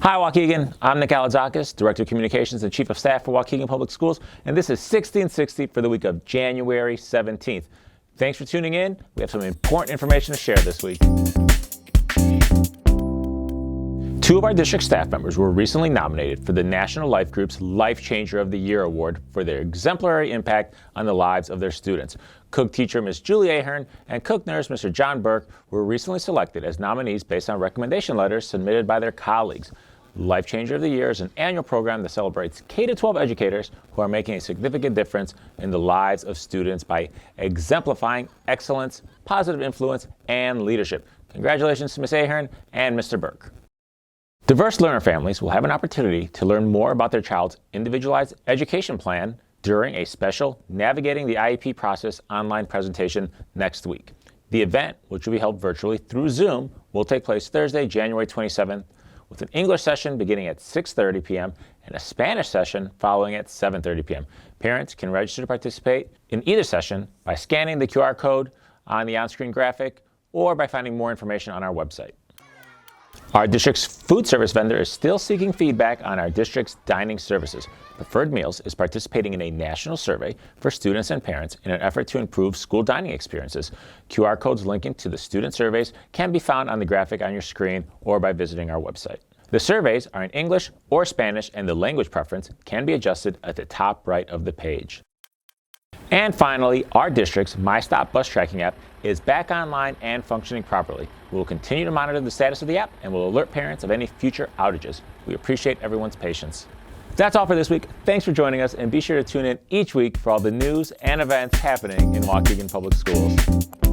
Hi, Waukegan. I'm Nick Aladzakis, Director of Communications and Chief of Staff for Waukegan Public Schools, and this is 1660 for the week of January 17th. Thanks for tuning in. We have some important information to share this week. Two of our district staff members were recently nominated for the National Life Group's LifeChanger of the Year Award for their exemplary impact on the lives of their students. Cook teacher Ms. Julie Ahern and cook nurse Mr. John Burke were recently selected as nominees based on recommendation letters submitted by their colleagues. LifeChanger of the Year is an annual program that celebrates K-12 educators who are making a significant difference in the lives of students by exemplifying excellence, positive influence, and leadership. Congratulations to Ms. Ahern and Mr. Burke. Diverse learner families will have an opportunity to learn more about their child's individualized education plan during a special Navigating the IEP Process online presentation next week. The event, which will be held virtually through Zoom, will take place Thursday, January 27th, with an English session beginning at 6:30 p.m. and a Spanish session following at 7:30 p.m. Parents can register to participate in either session by scanning the QR code on the on-screen graphic or by finding more information on our website. Our district's food service vendor is still seeking feedback on our district's dining services. Preferred Meals is participating in a national survey for students and parents in an effort to improve school dining experiences. QR codes linking to the student surveys can be found on the graphic on your screen or by visiting our website. The surveys are in English or Spanish, and the language preference can be adjusted at the top right of the page. And finally, our district's MyStop bus tracking app is back online and functioning properly. We will continue to monitor the status of the app and will alert parents of any future outages. We appreciate everyone's patience. That's all for this week. Thanks for joining us, and be sure to tune in each week for all the news and events happening in Waukegan Public Schools.